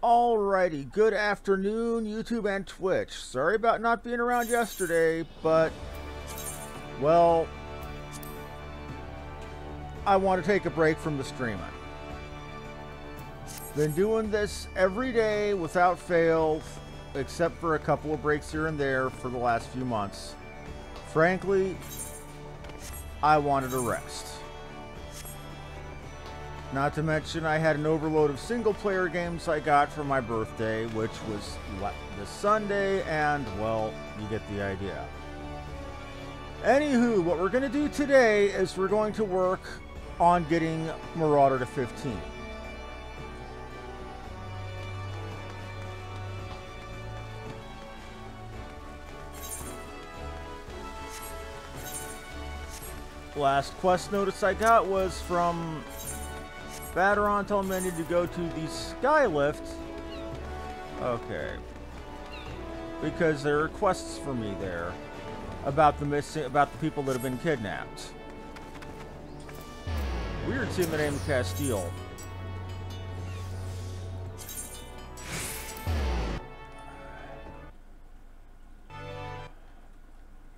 Alrighty, good afternoon, YouTube and Twitch. Sorry about not being around yesterday, but, well, I want to take a break from the streaming. Been doing this every day without fail, except for a couple of breaks here and there for the last few months. Frankly, I wanted a rest. Not to mention, I had an overload of single-player games I got for my birthday, which was this Sunday, and, well, you get the idea. Anywho, what we're going to do today is we're going to work on getting Marauder to 15. Last quest notice I got was from Baderon telling me I need to go to the Skylift. Okay. Because there are quests for me there about the people that have been kidnapped. Weird seeing the name Castile.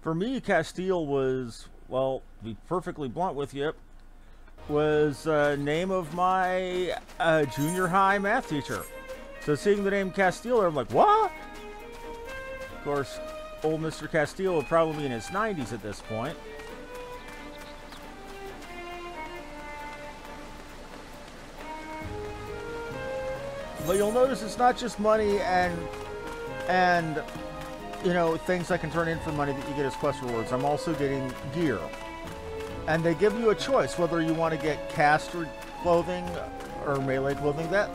For me, Castile was, well, to be perfectly blunt with you, was name of my junior high math teacher. So seeing the name Castile, I'm like, what? Of course, old Mr. Castile would probably be in his 90s at this point. But you'll notice it's not just money and you know, things I can turn in for money that you get as quest rewards. I'm also getting gear. And they give you a choice whether you want to get caster clothing or melee clothing. That,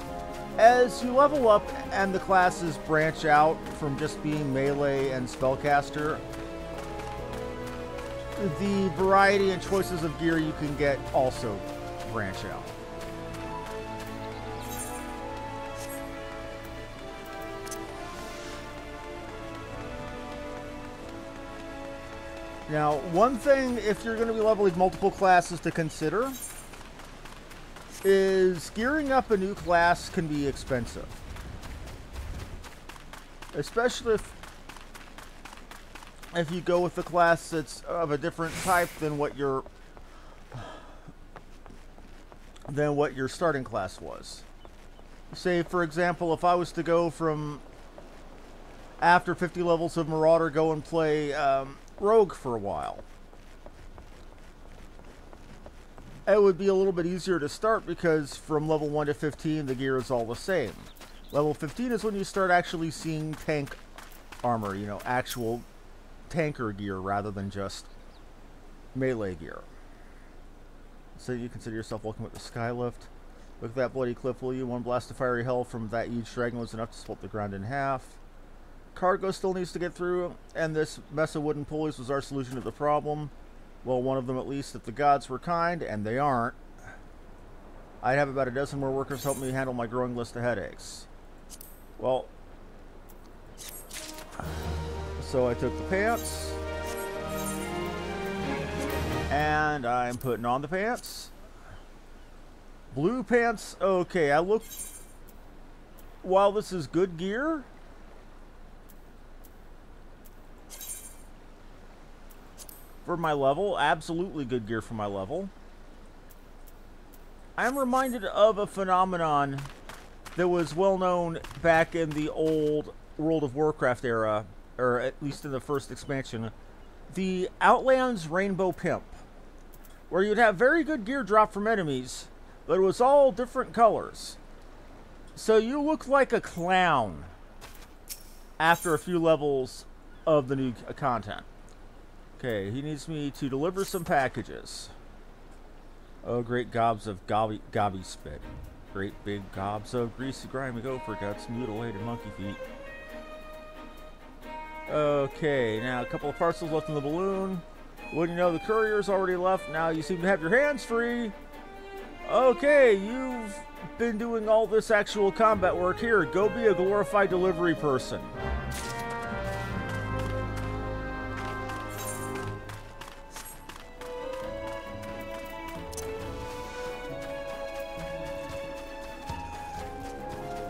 as you level up and the classes branch out from just being melee and spellcaster, the variety and choices of gear you can get also branch out. Now, one thing, if you're going to be leveling multiple classes to consider, is gearing up a new class can be expensive. Especially if you go with a class that's of a different type than what your starting class was. Say, for example, if I was to go from, after 50 levels of Marauder, go and play Rogue for a while, it would be a little bit easier to start because from level 1 to 15 the gear is all the same. Level 15 is when you start actually seeing tank armor, you know, actual tanker gear rather than just melee gear. So you consider yourself welcome at the Skylift. Look at that bloody cliff, will you? One blast of fiery hell from that huge dragon was enough to split the ground in half. Cargo still needs to get through, and this mess of wooden pulleys was our solution to the problem. Well, one of them at least, if the gods were kind, and they aren't. I'd have about a dozen more workers help me handle my growing list of headaches. Well, so I took the pants, and I'm putting on the pants. Blue pants, okay, I look, while this is good gear, for my level, absolutely good gear for my level, I'm reminded of a phenomenon that was well known back in the old World of Warcraft era, or at least in the first expansion, the Outlands Rainbow Pimp, where you'd have very good gear drop from enemies, but it was all different colors. So you look like a clown after a few levels of the new content. Okay, he needs me to deliver some packages. Oh, great gobs of gobby spit. Great big gobs of greasy, grimy gopher guts, mutilated monkey feet. Okay, now a couple of parcels left in the balloon. Wouldn't you know, the courier's already left. Now you seem to have your hands free. Okay, you've been doing all this actual combat work here. Go be a glorified delivery person.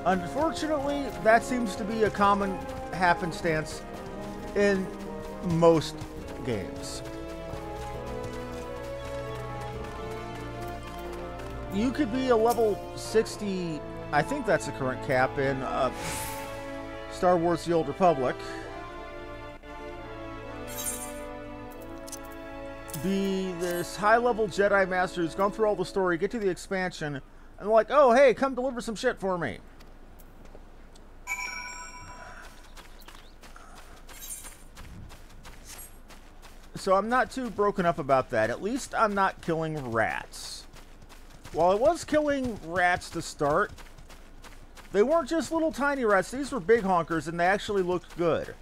Unfortunately, that seems to be a common happenstance in most games. You could be a level 60, I think that's the current cap in Star Wars The Old Republic. Be this high-level Jedi Master who's gone through all the story, get to the expansion, and like, oh, hey, come deliver some shit for me. So I'm not too broken up about that. At least I'm not killing rats. While I was killing rats to start, they weren't just little tiny rats. These were big honkers, and they actually looked good.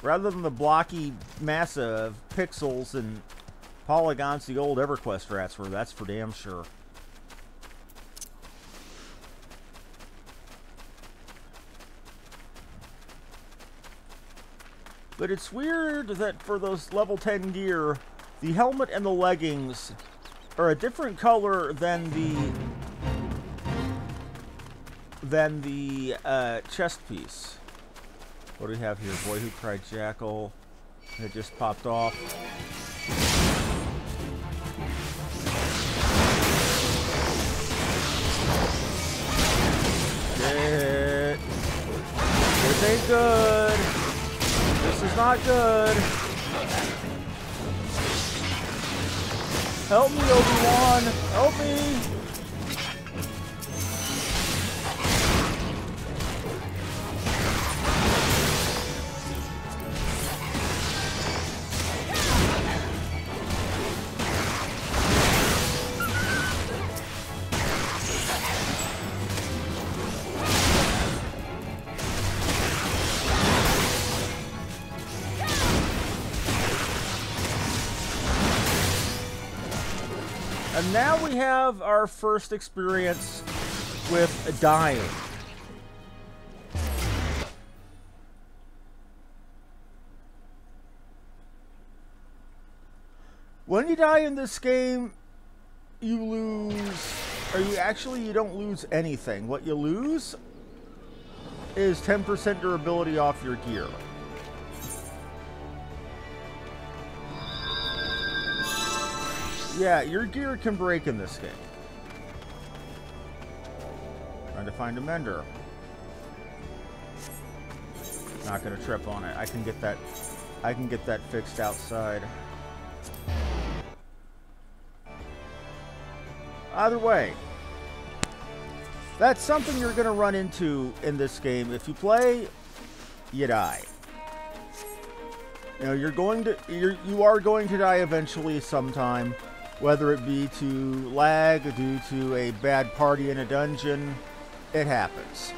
Rather than the blocky massa of pixels and polygons the old EverQuest rats were, that's for damn sure. But it's weird that for those level 10 gear, the helmet and the leggings are a different color than the chest piece. What do we have here? Boy Who Cried Jackal. It just popped off. Shit. This ain't good. This is not good. Help me, Obi-Wan. Help me. And now we have our first experience with dying. When you die in this game, you lose, or you don't lose anything. What you lose is 10% durability off your gear. Yeah, your gear can break in this game. Trying to find a mender. Not gonna trip on it. I can get that fixed outside. Either way, that's something you're gonna run into in this game. If you play, you die. You know, you are going to die eventually sometime. Whether it be to lag, due to a bad party in a dungeon, it happens.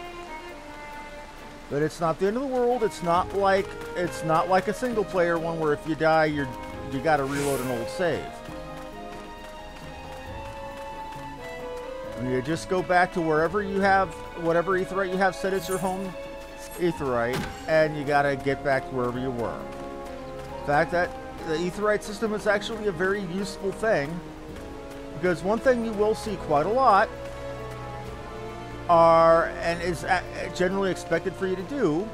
But it's not the end of the world. It's not like a single player one where if you die, you got to reload an old save. You just go back to wherever you have whatever aetherite you have set as your home aetherite, and you got to get back to wherever you were. The fact that the aetherite system is actually a very useful thing, because one thing you will see quite a lot and is generally expected for you to do,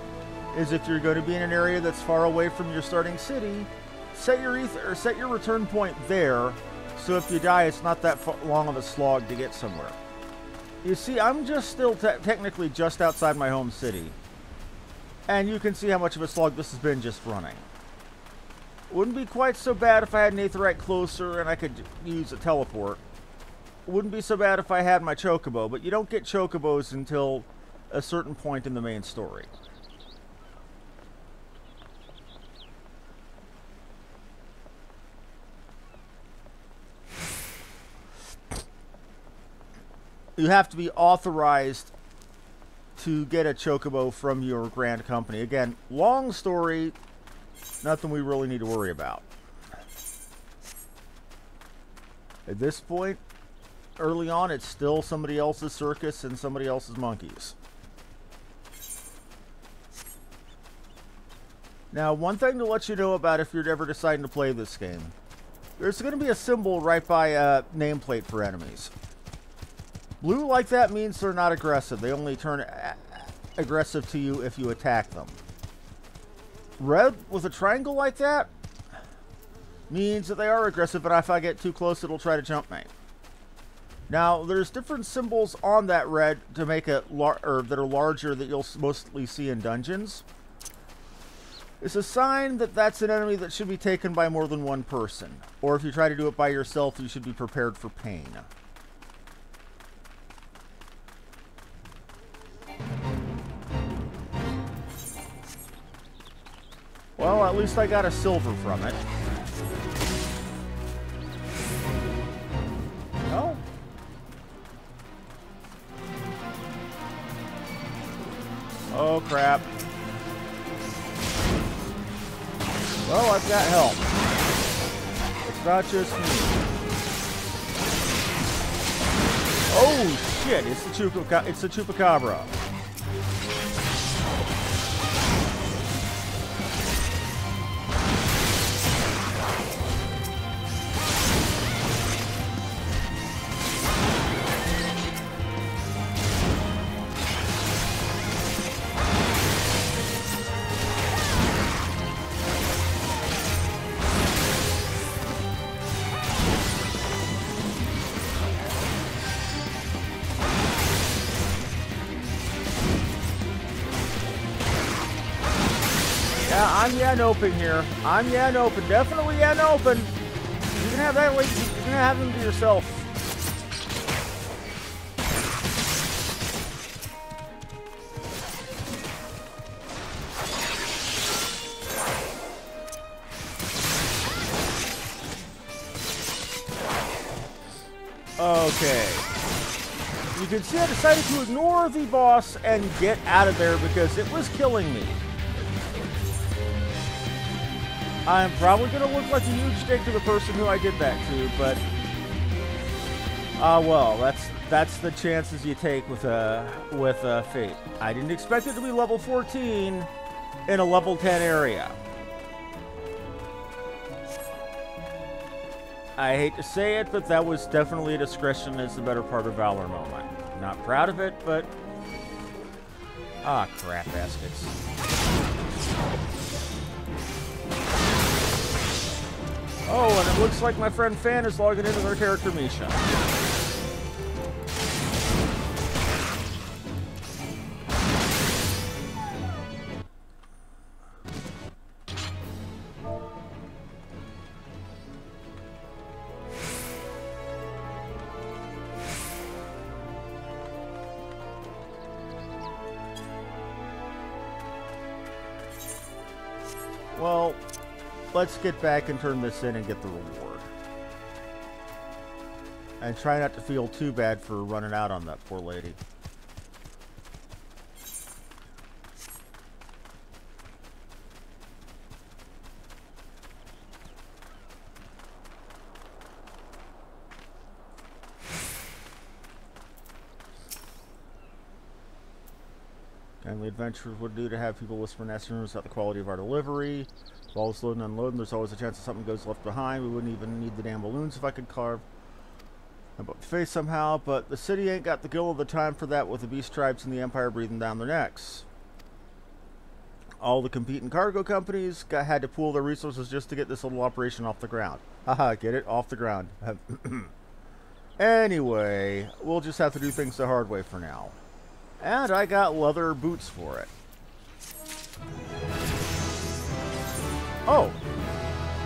is if you're going to be in an area that's far away from your starting city, set your return point there, so if you die, it's not that long of a slog to get somewhere. You see, I'm just still technically just outside my home city, and you can see how much of a slog this has been just running. Wouldn't be quite so bad if I had an aetherite closer and I could use a teleport. Wouldn't be so bad if I had my chocobo, but you don't get chocobos until a certain point in the main story. You have to be authorized to get a chocobo from your grand company. Again, long story. Nothing we really need to worry about. At this point, early on, it's still somebody else's circus and somebody else's monkeys. Now, one thing to let you know about if you're ever deciding to play this game. There's going to be a symbol right by a nameplate for enemies. Blue like that means they're not aggressive. They only turn aggressive to you if you attack them. Red with a triangle like that means that they are aggressive, but if I get too close, it'll try to jump me. Now, there's different symbols on that red to make it that are larger that you'll mostly see in dungeons. It's a sign that that's an enemy that should be taken by more than one person. Or if you try to do it by yourself, you should be prepared for pain. Well, at least I got a silver from it. No? Oh, crap. Well, I've got help. It's not just me. Oh, shit. It's the Chupacabra. I'm Yan-Open here. I'm Yan-Open. Definitely Yan-Open. You can have that. You can have them to yourself. Okay. You can see I decided to ignore the boss and get out of there because it was killing me. I'm probably going to look like a huge dick to the person who I did that to, but well, that's the chances you take with Fate. I didn't expect it to be level 14 in a level 10 area. I hate to say it, but that was definitely a discretion is the better part of Valor moment. Not proud of it, but crap baskets. Oh, and it looks like my friend Fan is logging into their character Misha. Well, let's get back and turn this in and get the reward. And try not to feel too bad for running out on that poor lady. Kindly adventurers would do to have people whisper nasty rumors about the quality of our delivery. While it's loading and unloading, there's always a chance that something goes left behind. We wouldn't even need the damn balloons if I could carve about the face somehow, but the city ain't got the gill of the time for that with the beast tribes and the Empire breathing down their necks. All the competing cargo companies had to pool their resources just to get this little operation off the ground. Haha, get it? Off the ground. Anyway, we'll just have to do things the hard way for now. And I got leather boots for it. Oh,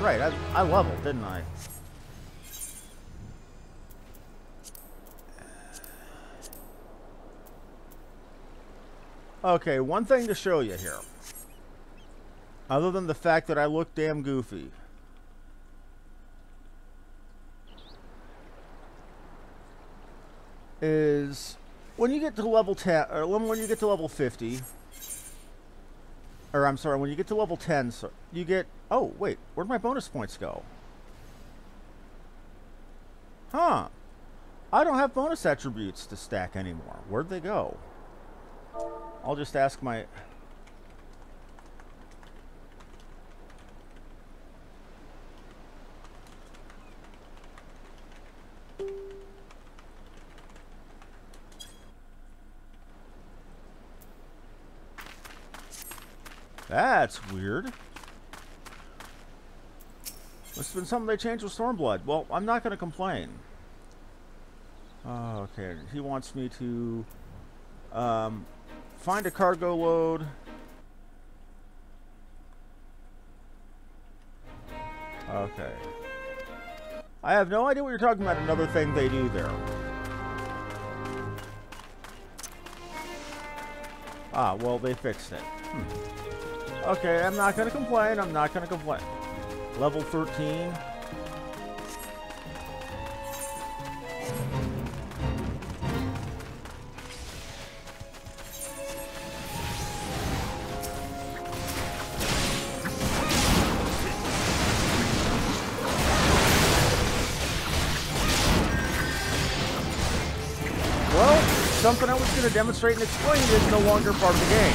right, I leveled, didn't I? Okay, one thing to show you here. Other than the fact that I look damn goofy. Is when you get to level 10, or when you get to level 50, or I'm sorry, when you get to level 10, so you get, oh, wait, where'd my bonus points go? Huh. I don't have bonus attributes to stack anymore. Where'd they go? I'll just ask my... That's weird. Must have been something they changed with Stormblood. Well, I'm not going to complain. Okay, he wants me to find a cargo load. Okay. I have no idea what you're talking about. Another thing they do there. Ah, well, they fixed it. Okay, I'm not going to complain. I'm not going to complain. Level 13. Well, something I was going to demonstrate and explain is no longer part of the game.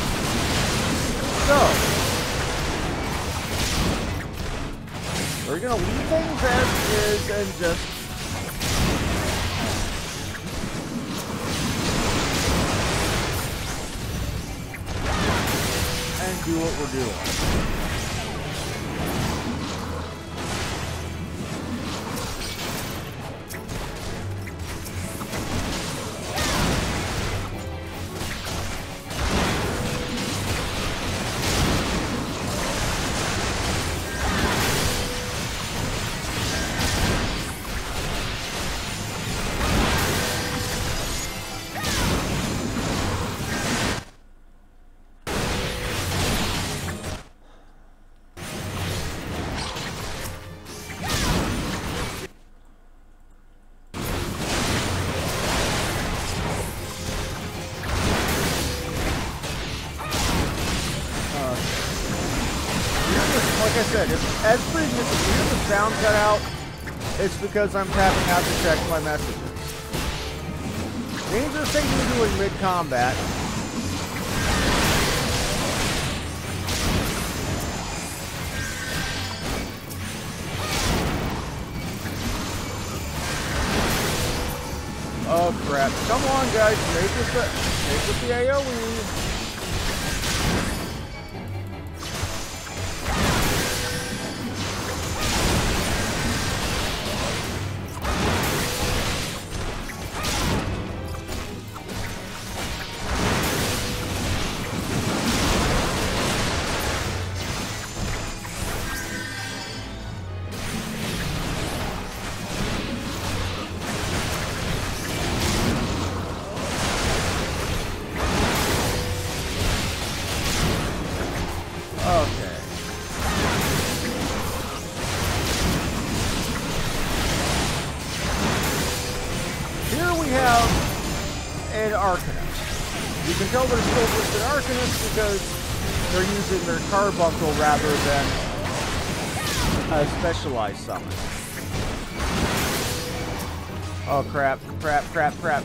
So, we're going to leave things as is and just do what we're doing. Like I said, as previous, if you hear the sound cut out, it's because I'm tapping out to check my messages. Dangerous thing to do in mid-combat. Oh crap. Come on guys, make with the AoE. You can tell they're still listed Arcanists because they're using their carbuncle rather than a specialized summon. Oh crap, crap, crap, crap.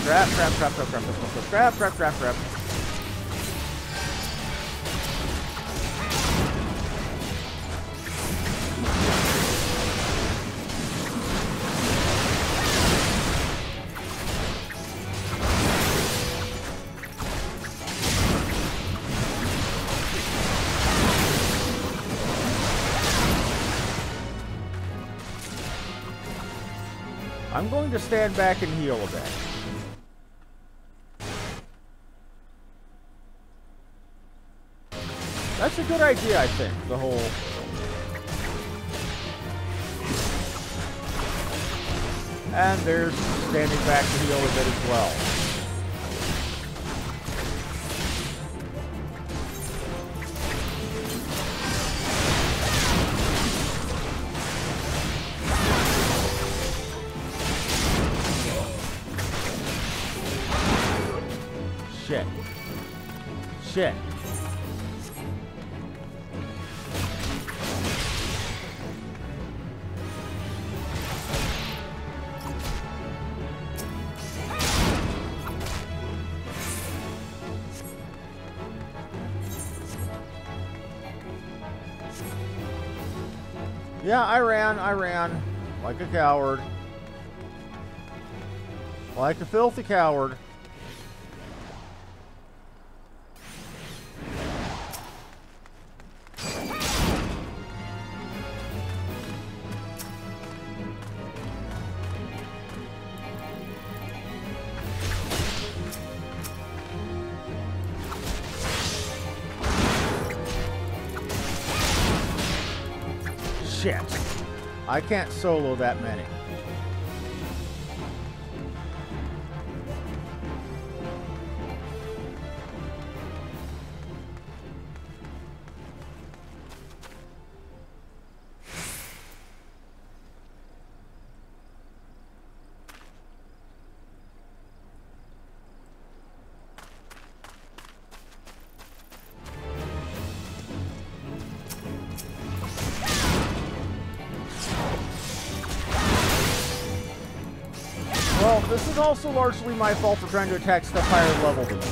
Crap, crap, crap, crap, crap, crap, crap, crap, crap. I'm going to stand back and heal a bit. That's a good idea, I think, the whole... And there's standing back to heal a bit as well. Shit. Shit. Yeah, I ran like a coward. Like a filthy coward. shit. I can't solo that many. Well, this is also largely my fault for trying to attack stuff higher level than me.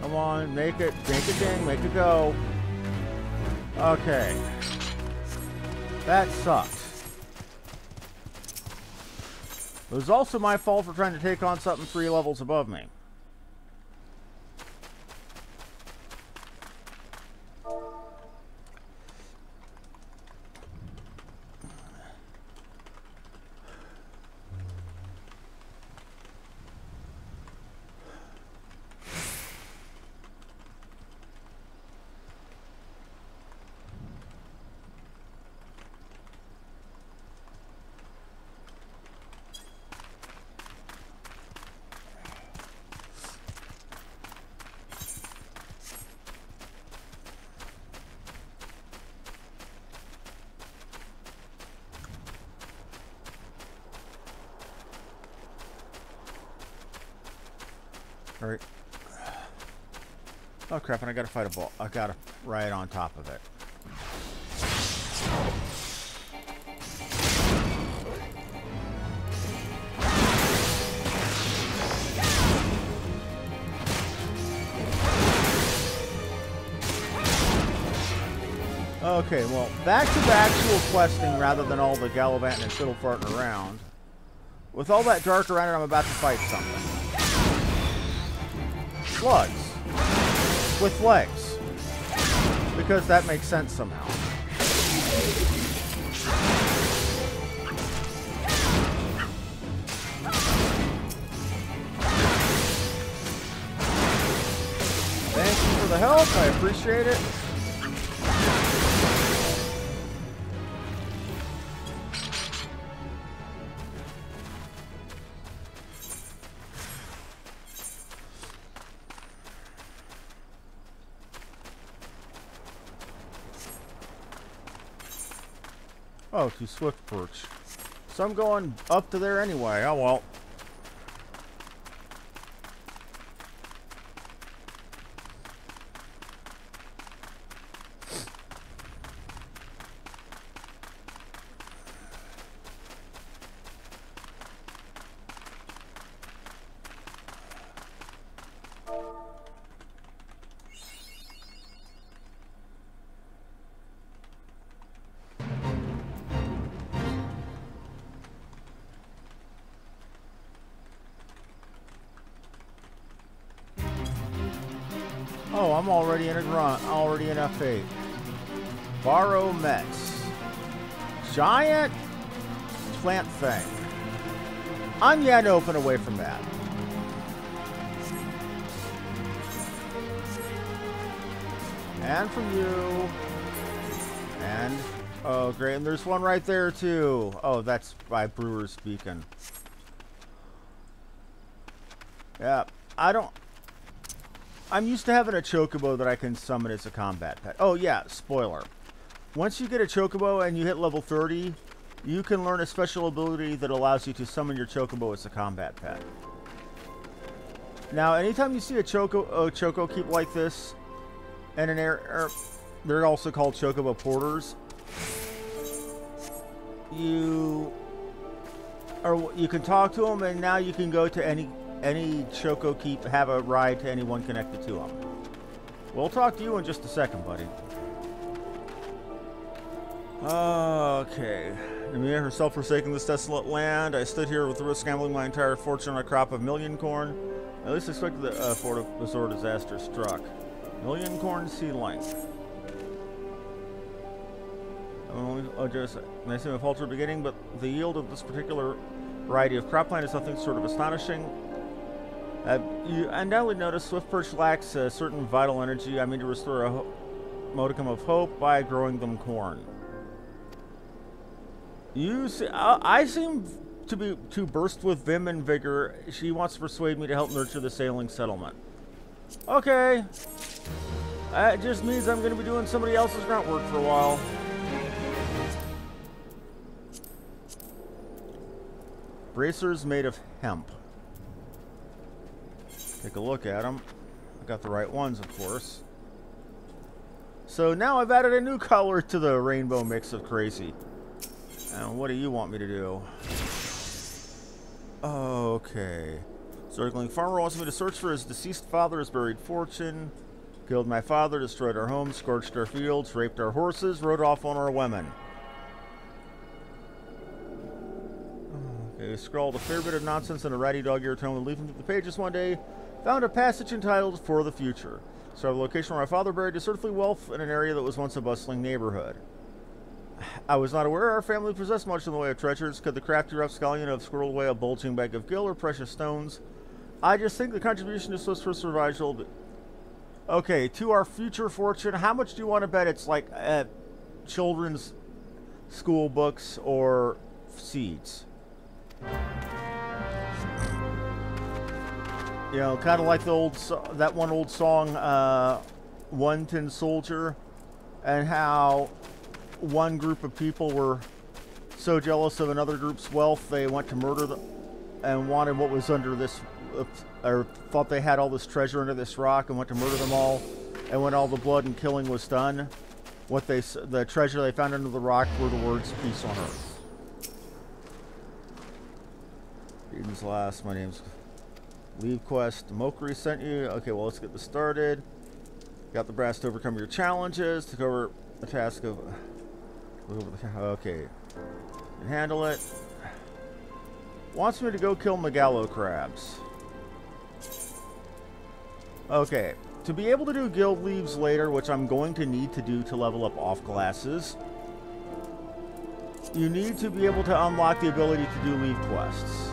Come on, make it ding, make it go. Okay. That sucks. It was also my fault for trying to take on something 3 levels above me. Alright. Oh crap, and I gotta fight a ball. I gotta ride on top of it. Okay, well, back to the actual questing rather than all the gallivanting and fiddle farting around. With all that dark around it, I'm about to fight something. Slugs. With legs. Because that makes sense somehow. Thank you for the help, I appreciate it. Oh, to Swift Perch. So I'm going up to there anyway. Oh well. Oh, I'm already in a grunt. Already in F8. Borrow Mets. Giant plant thing. I'm yet open away from that. And from you. And, oh great, and there's one right there too. Oh, that's by Brewer's Beacon. Yeah, I'm used to having a chocobo that I can summon as a combat pet. Oh yeah, spoiler. Once you get a chocobo and you hit level 30, you can learn a special ability that allows you to summon your chocobo as a combat pet. Now, anytime you see a choco keep like this, and an they're also called chocobo porters. You can talk to them, and now you can go to any choco keep, have a ride to anyone connected to them. We'll talk to you in just a second, buddy. Okay. Namia herself forsaking this desolate land. I stood here with the risk gambling my entire fortune on a crop of million corn. At least expected that before disaster struck. Million corn seedling. Just may seem a falter beginning, but the yield of this particular variety of cropland is nothing sort of astonishing. You undoubtedly notice Swift Perch lacks a certain vital energy. I mean to restore a modicum of hope by growing them corn. I seem to burst with vim and vigor. She wants to persuade me to help nurture the sailing settlement. Okay. It just means I'm going to be doing somebody else's grunt work for a while. Bracers made of hemp. Take a look at them. I got the right ones, of course. So now I've added a new color to the rainbow mix of crazy. And what do you want me to do? Okay. Circling farmer wants me to search for his deceased father's buried fortune. Killed my father, destroyed our home, scorched our fields, raped our horses, rode off on our women. Okay, scrawled a fair bit of nonsense in a ratty dog-eared tone and leafing through the pages one day. Found a passage entitled For the Future. So the location where my father buried his earthly wealth in an area that was once a bustling neighborhood. I was not aware our family possessed much in the way of treasures. Could the crafty rapscallion have squirreled away a bulging bag of gill or precious stones? I just think the contribution to Swiss for survival. Okay, to our future fortune. How much do you want to bet it's like children's school books or seeds? You know, kind of like the old that one old song, One Tin Soldier, and how one group of people were so jealous of another group's wealth they went to murder them and wanted what was under this, or thought they had all this treasure under this rock and went to murder them all. And when all the blood and killing was done, the treasure they found under the rock were the words "Peace on Earth." Eden's last. My name's Leave Quest. Mokri sent you. Okay, well, let's get this started. Got the brass to overcome your challenges. To cover the task of... Okay. Can handle it. Wants me to go kill Megallo crabs. Okay. To be able to do guild leaves later, which I'm going to need to do to level up off classes, you need to be able to unlock the ability to do leave quests.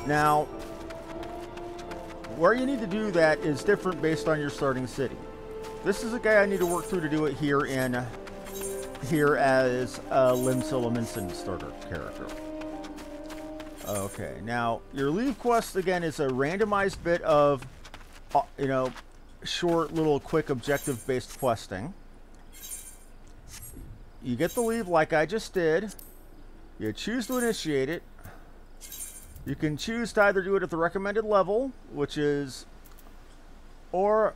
Now, where you need to do that is different based on your starting city. This is a guy I need to work through to do it here as LIMSA starter character. Okay, now your leave quest again is a randomized bit of, short little quick objective based questing. You get the leave like I just did. You choose to initiate it. You can choose to either do it at the recommended level, which is, or,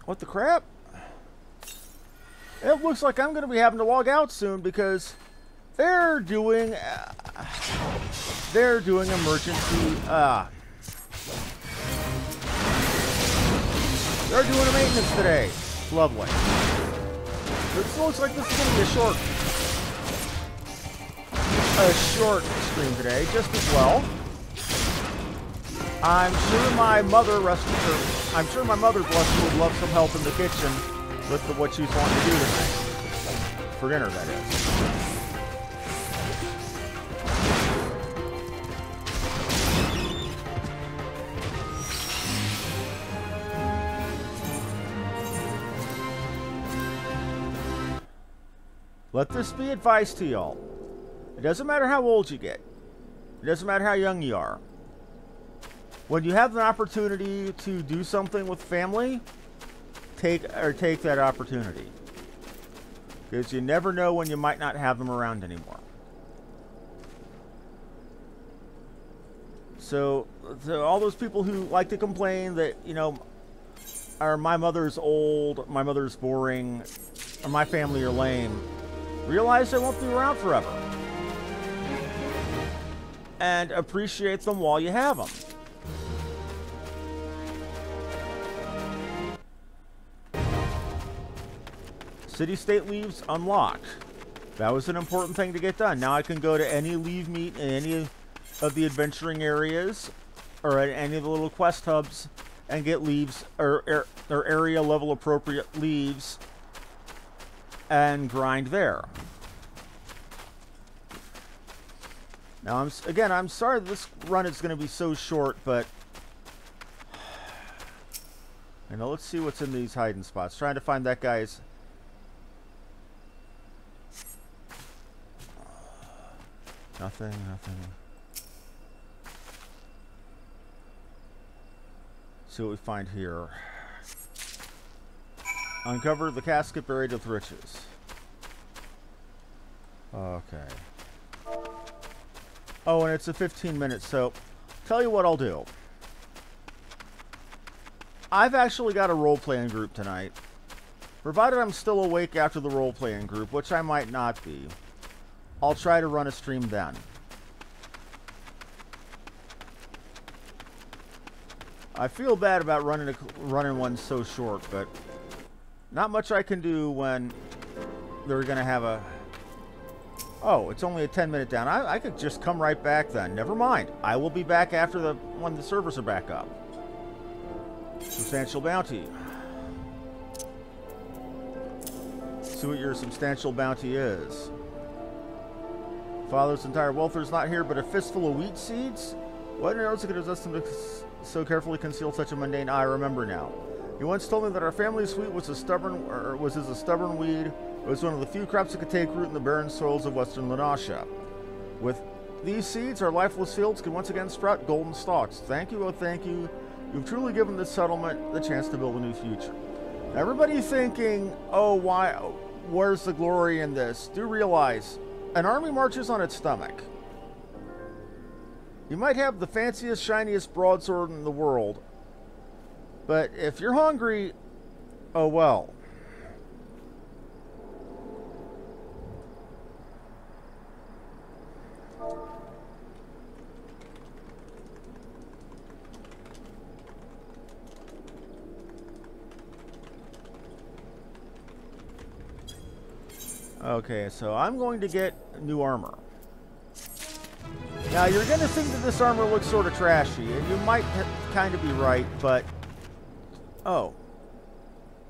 what the crap? It looks like I'm going to be having to log out soon because they're doing emergency, they're doing a maintenance today. Lovely. It looks like this is going to be a short stream today, just as well. I'm sure my mother, bless her, would love some help in the kitchen with what she's wanting to do tonight. For dinner, that is. Let this be advice to y'all. It doesn't matter how old you get. It doesn't matter how young you are. When you have an opportunity to do something with family, take that opportunity. Because you never know when you might not have them around anymore. So all those people who like to complain that, my mother's old, my mother's boring, or my family are lame, realize they won't be around forever. And appreciate them while you have them. City-state leaves unlocked. That was an important thing to get done. Now I can go to any leave meet in any of the adventuring areas, or at any of the little quest hubs, and get leaves, or area level appropriate leaves, and grind there. Now, I'm sorry this run is going to be so short, but you know, let's see what's in these hiding spots. Trying to find that guy's. Nothing. See what we find here. Uncover the casket buried with riches. Okay. Oh, and it's a 15 minutes, so tell you what I'll do. I've actually got a role-playing group tonight. Provided I'm still awake after the role-playing group, which I might not be, I'll try to run a stream then. I feel bad about running one so short, but not much I can do when they're going to have a... Oh, it's only a 10-minute down. I could just come right back then. Never mind. I will be back after when the servers are back up. Substantial bounty. See what your substantial bounty is. Father's entire welfare is not here, but a fistful of wheat seeds? What on earth could have possessed him to so carefully conceal such a mundane... I remember now. He once told me that our family's wheat was a stubborn weed. It was one of the few crops that could take root in the barren soils of western NOSCEA. With these seeds, our lifeless fields can once again sprout golden stalks. Thank you, oh thank you. You've truly given this settlement the chance to build a new future. Now, everybody thinking, oh, why? Where's the glory in this? Do realize, an army marches on its stomach. You might have the fanciest, shiniest broadsword in the world, but if you're hungry, oh well. Okay, so I'm going to get new armor. Now, you're going to think that this armor looks sort of trashy, and you might kind of be right, but... Oh.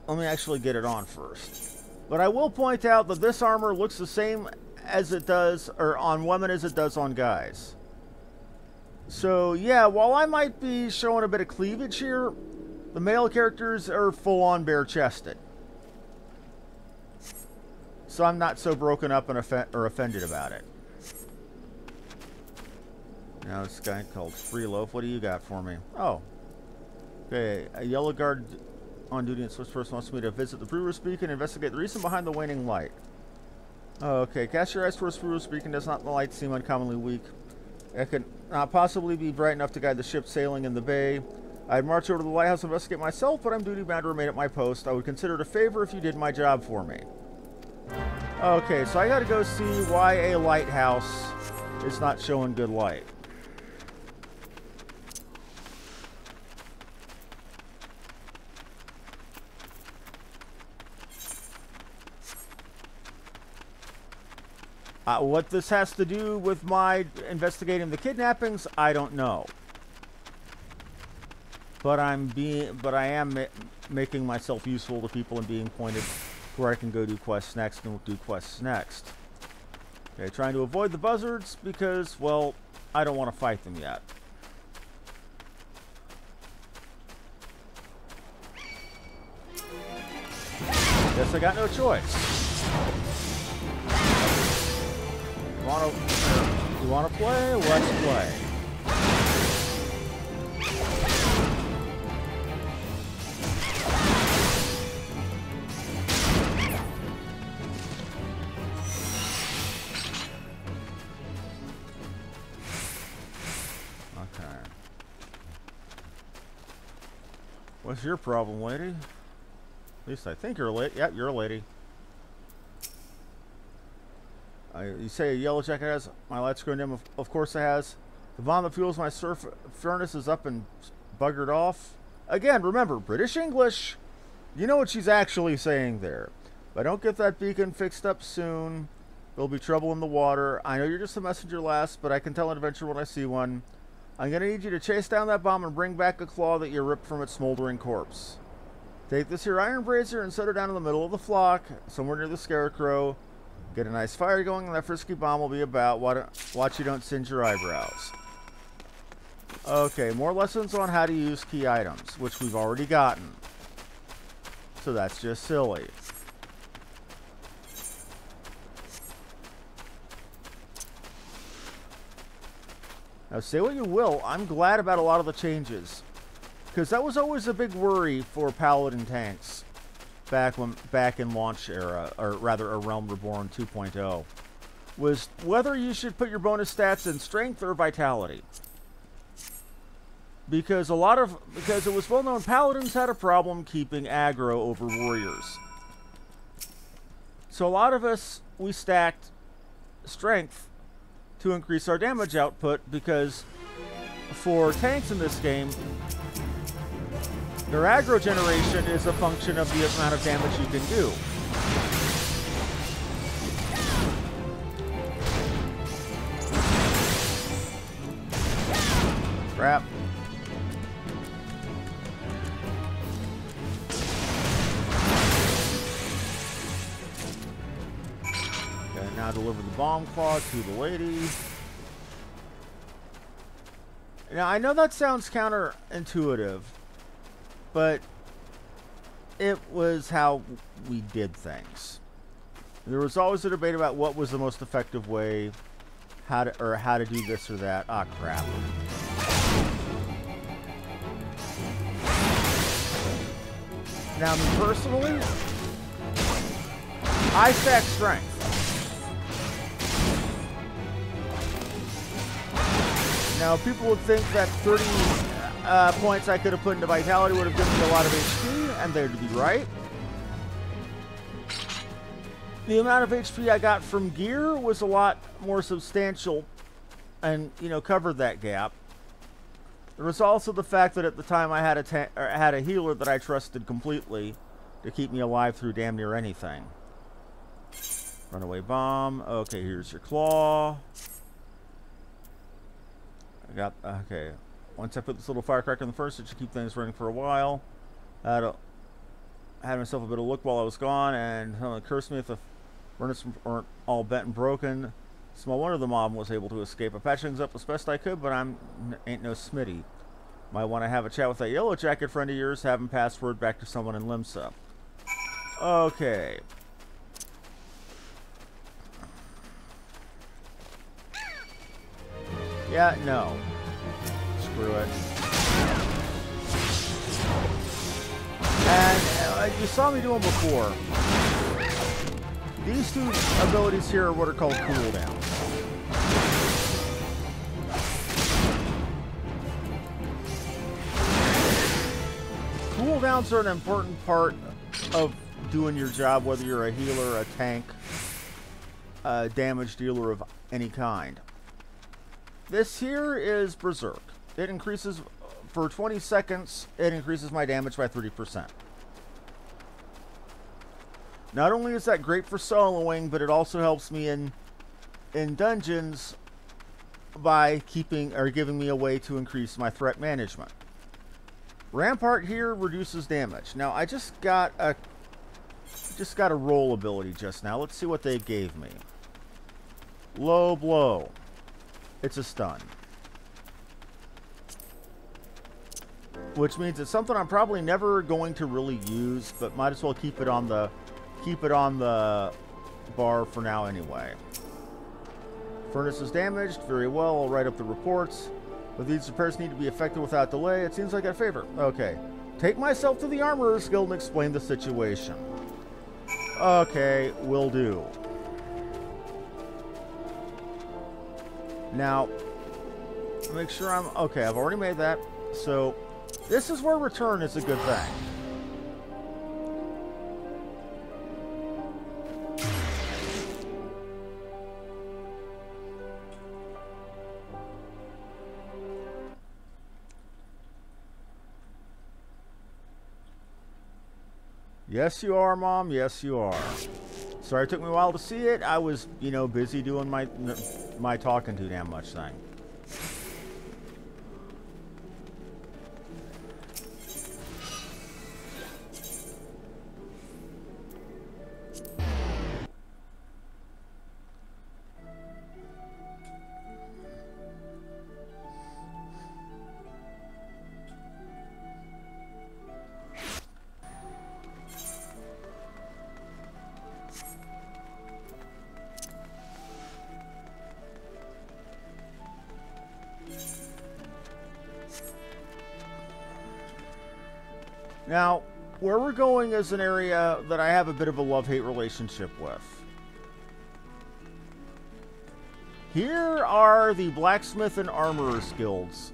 Let me actually get it on first. But I will point out that this armor looks the same as it does, or on women as it does on guys. So, yeah, while I might be showing a bit of cleavage here, the male characters are full-on bare-chested. So I'm not so broken up and offended about it. Now this guy called Free Loaf. What do you got for me? Oh. Okay. A yellow guard on duty in Swiss person wants me to visit the brewer's beacon and investigate the reason behind the waning light. Oh, okay. Cast your eyes towards the brewer's beacon. Does not the light seem uncommonly weak? It could not possibly be bright enough to guide the ship sailing in the bay. I'd march over to the lighthouse and investigate myself, but I'm duty-bound to remain at my post. I would consider it a favor if you did my job for me. Okay, so I gotta go see why a lighthouse is not showing good light. What this has to do with my investigating the kidnappings, I don't know. But I am making myself useful to people and being pointed where I can go do quests next and do quests next. Okay, trying to avoid the buzzards because, well, I don't want to fight them yet. Guess I got no choice. You want to play? Let's play. What's your problem, lady? At least I think you're a lady. Yep, you're a lady. You say a yellow jacket has my lights grown dim. Of course it has. The bomb that fuels my surf furnace is up and buggered off. Again, remember, British English. You know what she's actually saying there. If I don't get that beacon fixed up soon, there'll be trouble in the water. I know you're just a messenger lass, but I can tell an adventure when I see one. I'm going to need you to chase down that bomb and bring back a claw that you ripped from its smoldering corpse. Take this here iron brazier and set her down in the middle of the flock, somewhere near the scarecrow. Get a nice fire going, and that frisky bomb will be about. Watch you don't singe your eyebrows. Okay, more lessons on how to use key items, which we've already gotten. So that's just silly. Now, say what you will, I'm glad about a lot of the changes. Because that was always a big worry for Paladin tanks back in launch era, or rather a Realm Reborn 2.0, was whether you should put your bonus stats in strength or vitality. Because it was well known Paladins had a problem keeping aggro over warriors. So a lot of us, we stacked strength to increase our damage output, because for tanks in this game, their aggro generation is a function of the amount of damage you can do. Crap. Okay, now deliver the bomb claw to the lady. Now, I know that sounds counterintuitive, but it was how we did things. There was always a debate about what was the most effective way, how to do this or that. Ah, crap. Now, me personally, I stack strength. Now, people would think that 30 points I could have put into vitality would have given me a lot of HP, and they'd be right. The amount of HP I got from gear was a lot more substantial and, you know, covered that gap. There was also the fact that at the time I had a healer that I trusted completely to keep me alive through damn near anything. Runaway bomb. Okay, here's your claw. Okay. Once I put this little firecracker in the furnace, it should keep things running for a while. I had myself a bit of luck while I was gone, and it cursed me if the furnace weren't all bent and broken. Small wonder the mob was able to escape. I patched things up as best I could, but ain't no Smitty. Might want to have a chat with that yellow jacket friend of yours, have him pass word back to someone in LIMSA. Okay. Yeah, no. Screw it. And you saw me do them before. These two abilities here are what are called cooldowns. Cooldowns are an important part of doing your job, whether you're a healer, a tank, a damage dealer of any kind. This here is Berserk. It increases, for 20 seconds, it increases my damage by 30%. Not only is that great for soloing, but it also helps me in dungeons by giving me a way to increase my threat management. Rampart here reduces damage. Now, I just got a roll ability just now. Let's see what they gave me. Low blow. It's a stun. Which means it's something I'm probably never going to really use, but might as well keep it on the bar for now anyway. Furnace is damaged. Very well. I'll write up the reports. But these repairs need to be effected without delay. It seems like a favor. Okay. Take myself to the Armorer's Guild and explain the situation. Okay, will do. Now, make sure I'm... Okay, I've already made that. So, this is where return is a good thing. Yes, you are, Mom. Yes, you are. Sorry it took me a while to see it. I was, you know, busy doing my talking too damn much thing. Now, where we're going is an area that I have a bit of a love-hate relationship with. Here are the Blacksmith and Armorers Guilds.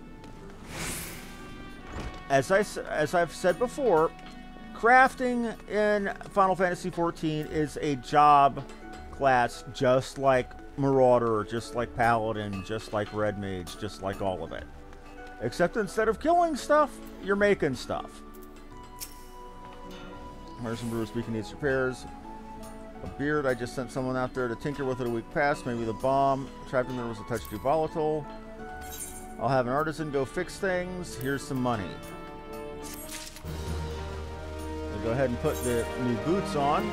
As I've said before, crafting in Final Fantasy XIV is a job class just like Marauder, just like Paladin, just like Red Mage, just like all of it. Except instead of killing stuff, you're making stuff. Harrison Brewer's Beacon needs repairs. A beard, I just sent someone out there to tinker with it a week past. Maybe the bomb trapped in there was a touch too volatile. I'll have an artisan go fix things. Here's some money. I'll go ahead and put the new boots on.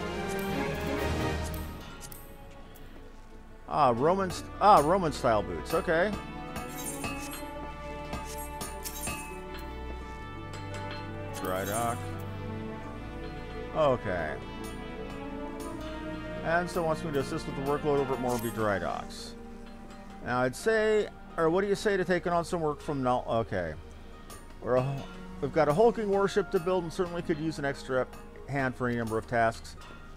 Roman style boots. Okay. Dry dock. Okay. And so wants me to assist with the workload over at Morby Dry Docks. Now I'd say, or what do you say to taking on some work from Null? Okay. We've got a hulking warship to build and certainly could use an extra hand for any number of tasks.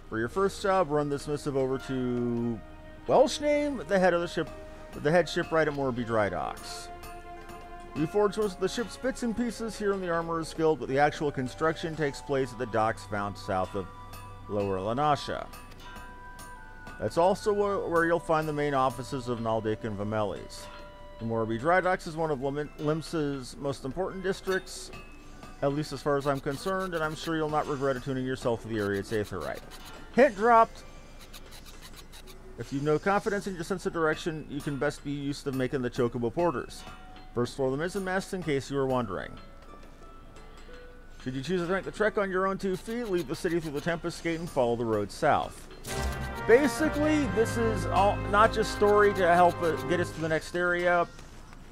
For your first job, run this missive over to Welsh name, the head of the ship, the head shipwright at Morby Dry Docks. We forge most of the ship's bits and pieces here in the Armorer's Guild, but the actual construction takes place at the docks found south of Lower LOMINSA. That's also where you'll find the main offices of Naldic and Vamelis. The Morby Dry Docks is one of LIMSA's most important districts, at least as far as I'm concerned, and I'm sure you'll not regret attuning yourself to the area it's Aetherite. Hint dropped! If you've no confidence in your sense of direction, you can best be used to making the Chocobo Porters. First floor of the mizzenmast, in case you were wondering. Should you choose to make the trek on your own 2 feet, leave the city through the Tempest Gate and follow the road south. Basically, this is not just story to help get us to the next area,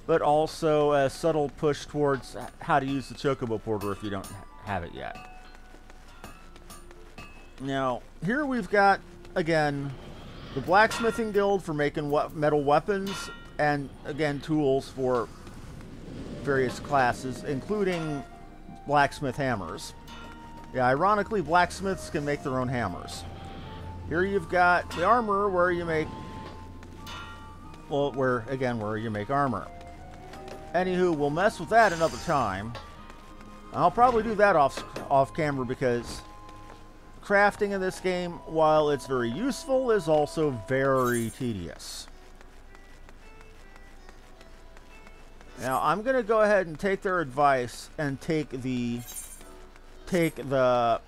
but also a subtle push towards how to use the Chocobo Porter if you don't have it yet. Now, here we've got, again, the Blacksmithing Guild for making metal weapons, and, again, tools for various classes, including blacksmith hammers. Yeah, ironically, blacksmiths can make their own hammers. Here you've got the armor where you make, well, where you make armor. Anywho, we'll mess with that another time. I'll probably do that off camera because crafting in this game, while it's very useful, is also very tedious. Now, I'm going to go ahead and take their advice and take the Chocobo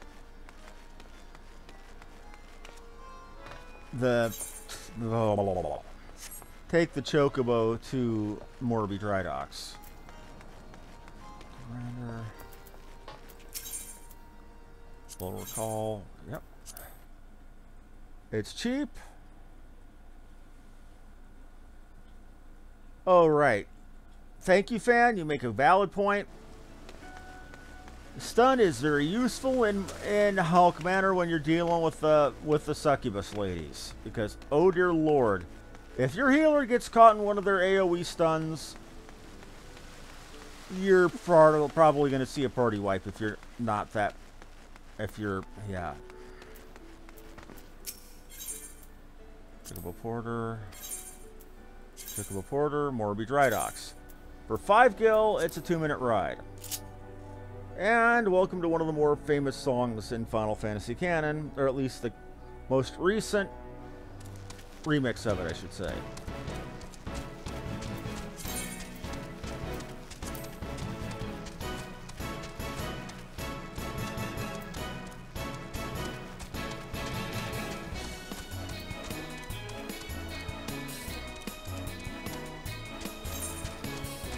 to Morby Dry Docks. Full recall. Yep. It's cheap. Oh, right. Thank you, fan. You make a valid point. Stun is very useful in Hulk manner when you're dealing with the succubus ladies, because oh dear lord, if your healer gets caught in one of their AoE stuns, you're probably going to see a party wipe if you're not that. Yeah. Chocobo Porter, Morby Dry Docks. For 5 gil, it's a 2-minute ride. And welcome to one of the more famous songs in Final Fantasy canon, or at least the most recent remix of it, I should say.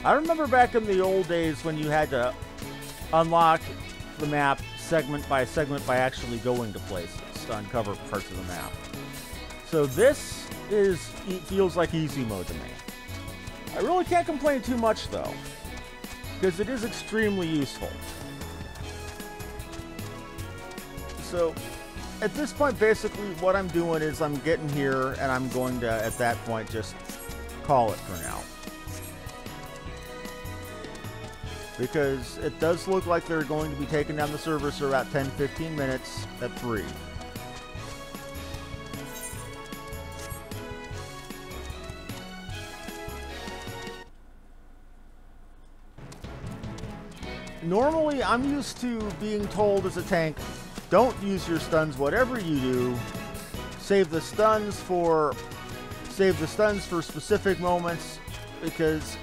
I remember back in the old days when you had to unlock the map segment by actually going to places to uncover parts of the map. So this feels like easy mode to me. I really can't complain too much though, because it is extremely useful. So at this point, basically what I'm doing is I'm getting here and I'm going to, at that point, just call it for now. because it does look like they're going to be taking down the servers for about 10-15 minutes at 3. Normally, I'm used to being told as a tank, don't use your stuns, whatever you do. Save the stuns for specific moments, because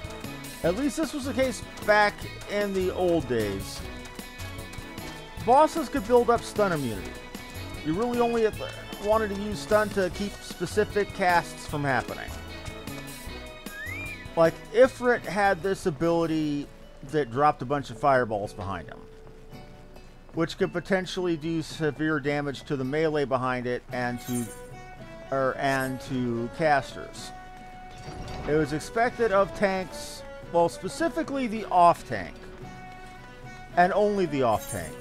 at least this was the case back in the old days. Bosses could build up stun immunity. You really only wanted to use stun to keep specific casts from happening. Like, Ifrit had this ability that dropped a bunch of fireballs behind him, which could potentially do severe damage to the melee behind it and to casters. It was expected of tanks, well, specifically the off tank, and only the off tank,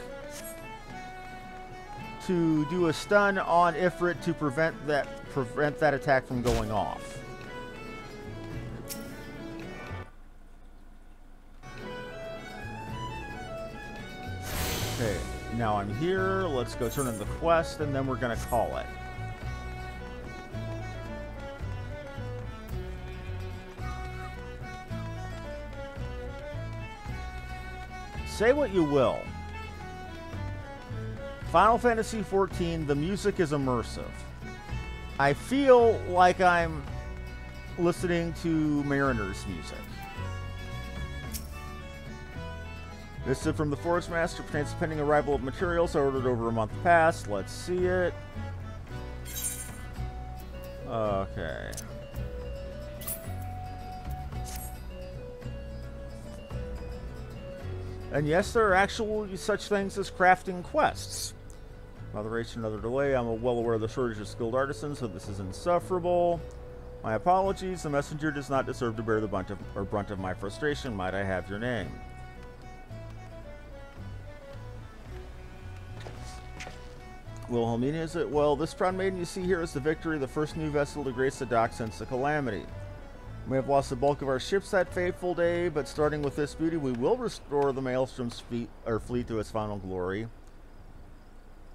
to do a stun on Ifrit to prevent that attack from going off. Okay, now I'm here. Let's go turn in the quest, and then we're going to call it. Say what you will. Final Fantasy XIV, the music is immersive. I feel like I'm listening to Mariner's music. This is from the Forest Master, pertains to pending arrival of materials I ordered over a month past. Let's see it. Okay. And yes, there are actually such things as crafting quests. Moderation, another delay. I'm well aware of the shortage of skilled artisans, so this is insufferable. My apologies. The messenger does not deserve to bear the brunt of my frustration. Might I have your name? Wilhelmina, is it? Well, this proud maiden you see here is the Victory, the first new vessel to grace the dock since the Calamity. We may have lost the bulk of our ships that fateful day, but starting with this beauty, we will restore the Maelstrom's fleet to its final glory.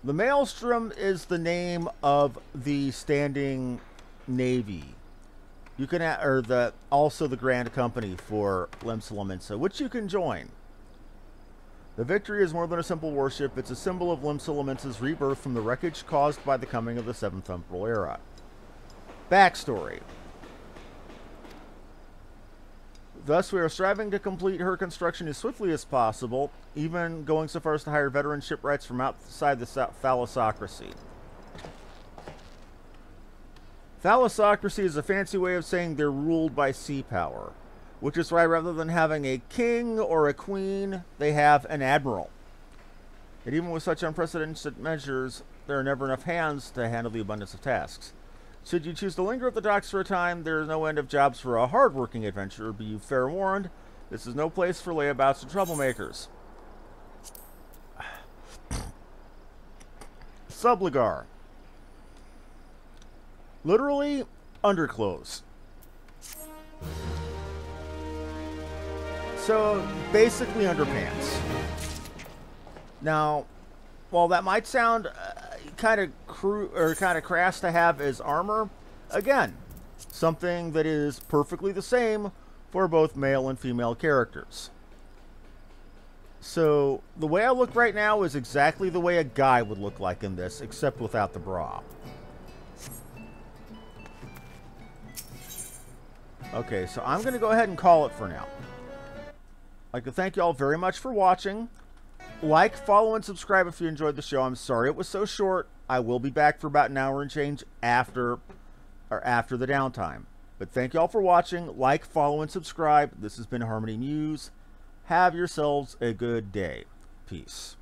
The Maelstrom is the name of the standing navy. You can, also the Grand Company for LIMSA LOMINSA, which you can join. The Victory is more than a simple warship. It's a symbol of LIMSA LOMINSA's rebirth from the wreckage caused by the coming of the 7th Temporal Era. Backstory. Thus, we are striving to complete her construction as swiftly as possible, even going so far as to hire veteran shipwrights from outside the thalassocracy. Thalassocracy is a fancy way of saying they're ruled by sea power, which is why rather than having a king or a queen, they have an admiral. And even with such unprecedented measures, there are never enough hands to handle the abundance of tasks. Should you choose to linger at the docks for a time, there is no end of jobs for a hard-working adventurer. Be you fair warned, this is no place for layabouts and troublemakers. Subligar. Literally, underclothes. So, basically underpants. Now, while that might sound kind of crass to have as armor, again, something that is perfectly the same for both male and female characters. So, the way I look right now is exactly the way a guy would look like in this, except without the bra. Okay, so I'm going to go ahead and call it for now. I'd like to thank you all very much for watching. Like, follow, and subscribe if you enjoyed the show. I'm sorry it was so short. I will be back for about an hour and change after the downtime. But thank you all for watching. Like, follow, and subscribe. This has been Harmony Muse. Have yourselves a good day. Peace.